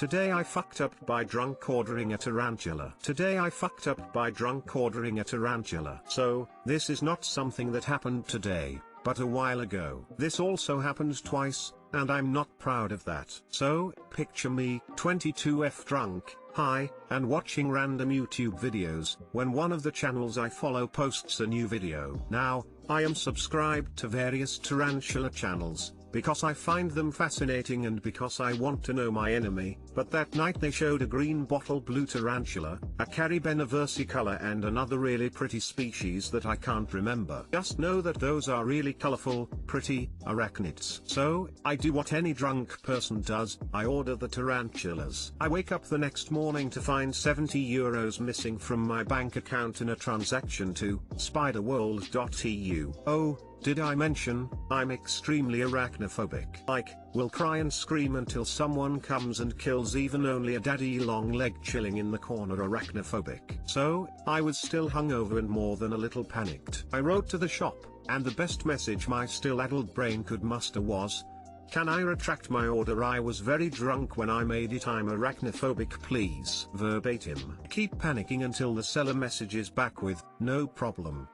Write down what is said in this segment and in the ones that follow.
Today I fucked up by drunk ordering a tarantula. Today I fucked up by drunk ordering a tarantula. So, this is not something that happened today, but a while ago. This also happened twice, and I'm not proud of that. So, picture me, 22F drunk, high, and watching random YouTube videos, when one of the channels I follow posts a new video. Now, I am subscribed to various tarantula channels, because I find them fascinating and because I want to know my enemy, but that night they showed a green bottle blue tarantula, a Caribena versicolor and another really pretty species that I can't remember. Just know that those are really colorful, pretty, arachnids. So, I do what any drunk person does, I order the tarantulas. I wake up the next morning to find €70 missing from my bank account in a transaction to spiderworld.eu. Oh, did I mention, I'm extremely arachnophobic. Like, will cry and scream until someone comes and kills even only a daddy long leg chilling in the corner arachnophobic. So, I was still hungover and more than a little panicked. I wrote to the shop, and the best message my still addled brain could muster was, "Can I retract my order? I was very drunk when I made it. I'm arachnophobic, please." Verbatim. Keep panicking until the seller messages back with, "No problem,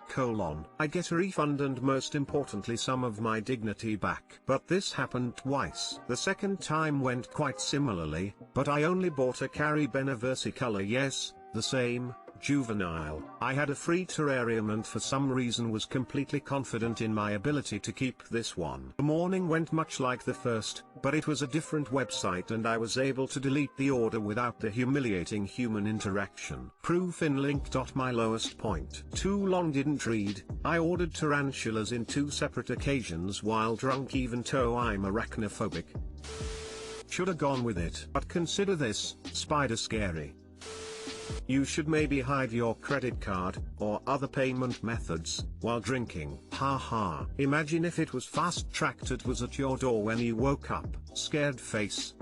I get a refund and most importantly some of my dignity back." But this happened twice. The second time went quite similarly, but I only bought a Caribena versicolor, yes, the same, juvenile. I had a free terrarium and for some reason was completely confident in my ability to keep this one. The morning went much like the first, but it was a different website and I was able to delete the order without the humiliating human interaction. Proof in link. My lowest point. Too long didn't read. I ordered tarantulas in 2 separate occasions while drunk even though I'm arachnophobic. Shoulda gone with it. But consider this, spider scary. You should maybe hide your credit card, or other payment methods, while drinking. Haha. Imagine if it was fast-tracked, it was at your door when you woke up. Scared face.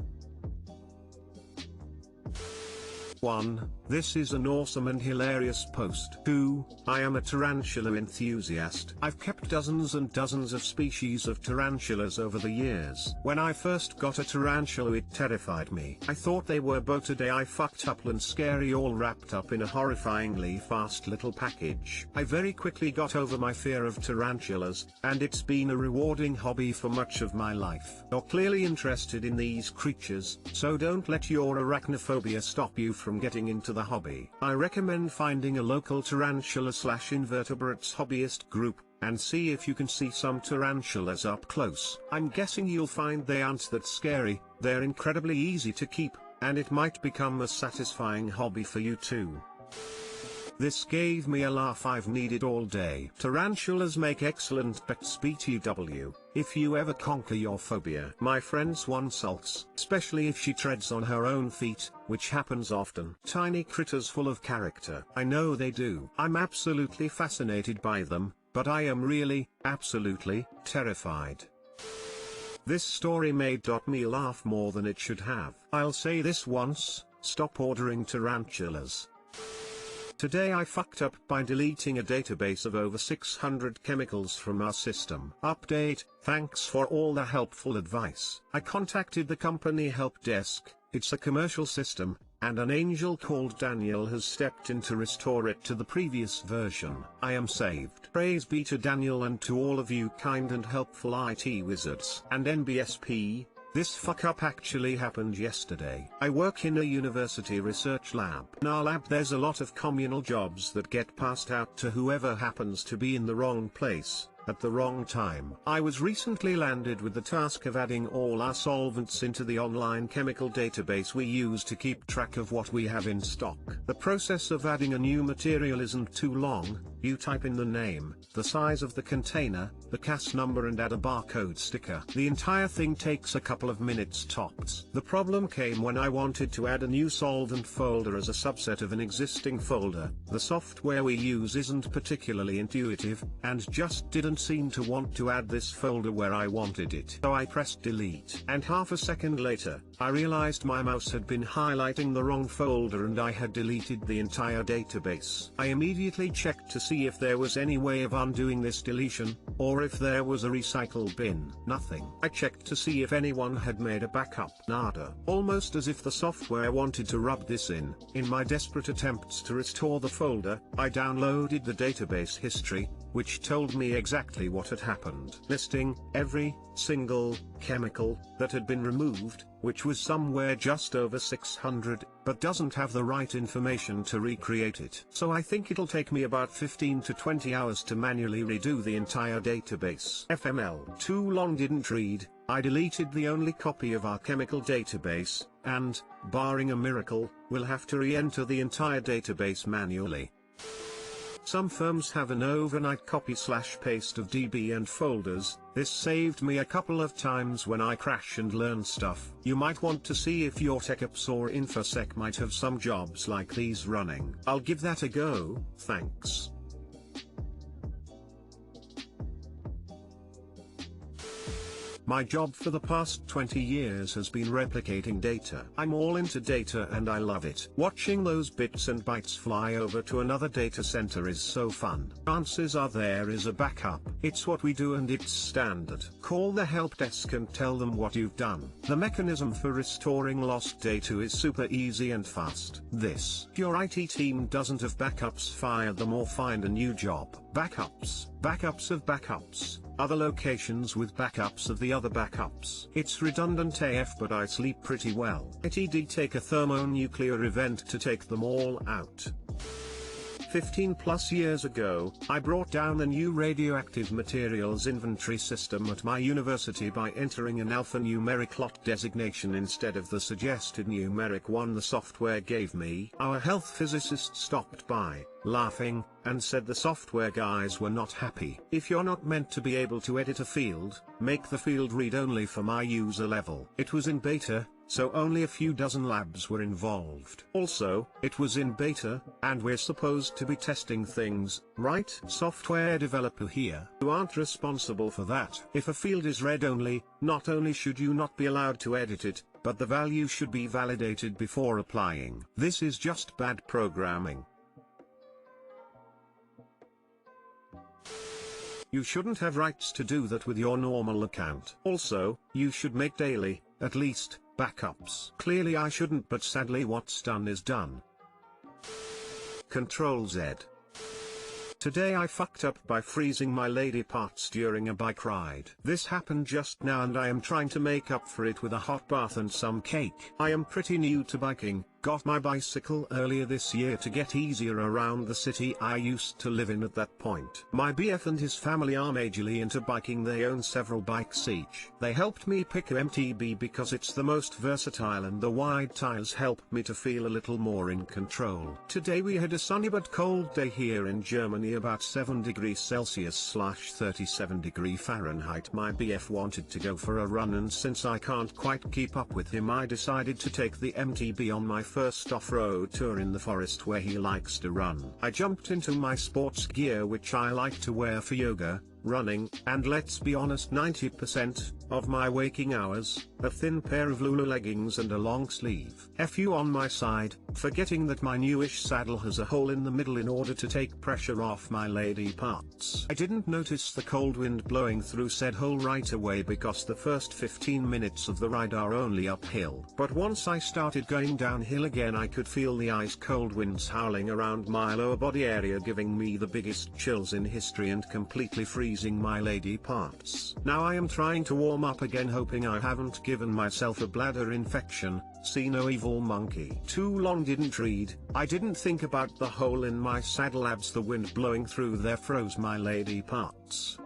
1. This is an awesome and hilarious post. 2. I am a tarantula enthusiast. I've kept dozens and dozens of species of tarantulas over the years. When I first got a tarantula it terrified me. I thought they were both today I fucked up and scary all wrapped up in a horrifyingly fast little package. I very quickly got over my fear of tarantulas, and it's been a rewarding hobby for much of my life. You're clearly interested in these creatures, so don't let your arachnophobia stop you from getting into the hobby. I recommend finding a local tarantula/invertebrates hobbyist group, and see if you can see some tarantulas up close. I'm guessing you'll find they aren't that scary, they're incredibly easy to keep, and it might become a satisfying hobby for you too. This gave me a laugh I've needed all day. Tarantulas make excellent pets. BTW. If you ever conquer your phobia. My friend Swan sulks, especially if she treads on her own feet, which happens often. Tiny critters full of character. I know they do. I'm absolutely fascinated by them, but I am really, absolutely, terrified. This story made me laugh more than it should have. I'll say this once, stop ordering tarantulas. Today I fucked up by deleting a database of over 600 chemicals from our system. Update, thanks for all the helpful advice. I contacted the company help desk, it's a commercial system, and an angel called Daniel has stepped in to restore it to the previous version. I am saved. Praise be to Daniel and to all of you kind and helpful IT wizards. And NBSP. This fuck up actually happened yesterday. I work in a university research lab. In our lab there's a lot of communal jobs that get passed out to whoever happens to be in the wrong place, at the wrong time. I was recently landed with the task of adding all our solvents into the online chemical database we use to keep track of what we have in stock. The process of adding a new material isn't too long. You type in the name, the size of the container, the CAS number and add a barcode sticker. The entire thing takes a couple of minutes tops. The problem came when I wanted to add a new solvent folder as a subset of an existing folder. The software we use isn't particularly intuitive, and just didn't seem to want to add this folder where I wanted it. So I pressed delete. And half a second later, I realized my mouse had been highlighting the wrong folder and I had deleted the entire database. I immediately checked to see if there was any way of undoing this deletion, or if there was a recycle bin. Nothing. I checked to see if anyone had made a backup. Nada. Almost as if the software wanted to rub this in. In my desperate attempts to restore the folder, I downloaded the database history, which told me exactly what had happened, listing every single chemical that had been removed, which was somewhere just over 600, but doesn't have the right information to recreate it. So I think it'll take me about 15 to 20 hours to manually redo the entire database. FML. Too long didn't read. I deleted the only copy of our chemical database, and, barring a miracle, we'll have to re-enter the entire database manually. Some firms have an overnight copy/paste of DB and folders. This saved me a couple of times when I crash and learn stuff. You might want to see if your TechOps or InfoSec might have some jobs like these running. I'll give that a go, thanks. My job for the past 20 years has been replicating data. I'm all into data and I love it. Watching those bits and bytes fly over to another data center is so fun. Chances are there is a backup. It's what we do and it's standard. Call the help desk and tell them what you've done. The mechanism for restoring lost data is super easy and fast. If your IT team doesn't have backups, fire them or find a new job. Backups of backups. Other locations with backups of the other backups. It's redundant AF, but I sleep pretty well. It'd take a thermonuclear event to take them all out. 15 plus years ago, I brought down the new radioactive materials inventory system at my university by entering an alphanumeric lot designation instead of the suggested numeric one the software gave me. Our health physicist stopped by, laughing, and said the software guys were not happy. If you're not meant to be able to edit a field, make the field read only for my user level. It was in beta, so only a few dozen labs were involved. Also, it was in beta, and we're supposed to be testing things, right? Software developer here. You aren't responsible for that. If a field is read only, not only should you not be allowed to edit it, but the value should be validated before applying. This is just bad programming. You shouldn't have rights to do that with your normal account. Also, you should make daily, at least, backups. Clearly I shouldn't, but sadly what's done is done. Control Z. Today I fucked up by freezing my lady parts during a bike ride. This happened just now and I am trying to make up for it with a hot bath and some cake. I am pretty new to biking. Got my bicycle earlier this year to get easier around the city I used to live in at that point. My BF and his family are majorly into biking. They own several bikes each. They helped me pick a MTB because it's the most versatile and the wide tires help me to feel a little more in control. Today we had a sunny but cold day here in Germany, about 7 degrees Celsius / 37 degrees Fahrenheit. My BF wanted to go for a run, and since I can't quite keep up with him, I decided to take the MTB on my first off-road tour in the forest where he likes to run. I jumped into my sports gear, which I like to wear for yoga, running, and let's be honest, 90% of my waking hours, a thin pair of Lulu leggings and a long sleeve FU on my side, forgetting that my newish saddle has a hole in the middle in order to take pressure off my lady parts. I didn't notice the cold wind blowing through said hole right away because the first 15 minutes of the ride are only uphill. But once I started going downhill again, I could feel the ice cold winds howling around my lower body area, giving me the biggest chills in history and completely freezing my lady parts. Now I am trying to warm up again, hoping I haven't given myself a bladder infection. See no evil monkey. Too long didn't read. I didn't think about the hole in my saddle abs. The wind blowing through there froze my lady parts.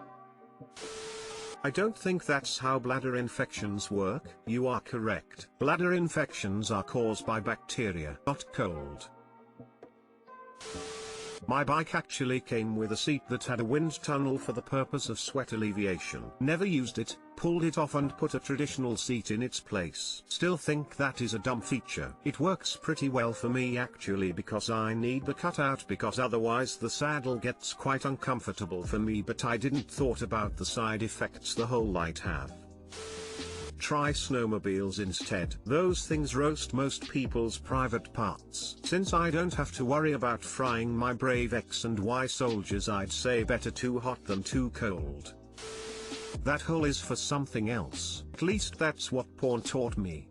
I don't think that's how bladder infections work. You are correct. Bladder infections are caused by bacteria, not cold. My bike actually came with a seat that had a wind tunnel for the purpose of sweat alleviation. Never used it, pulled it off and put a traditional seat in its place. Still think that is a dumb feature. It works pretty well for me actually, because I need the cutout, because otherwise the saddle gets quite uncomfortable for me, but I didn't thought about the side effects the whole might have. Try snowmobiles instead. Those things roast most people's private parts. Since I don't have to worry about frying my brave X and Y soldiers, I'd say better too hot than too cold. That hole is for something else. At least that's what porn taught me.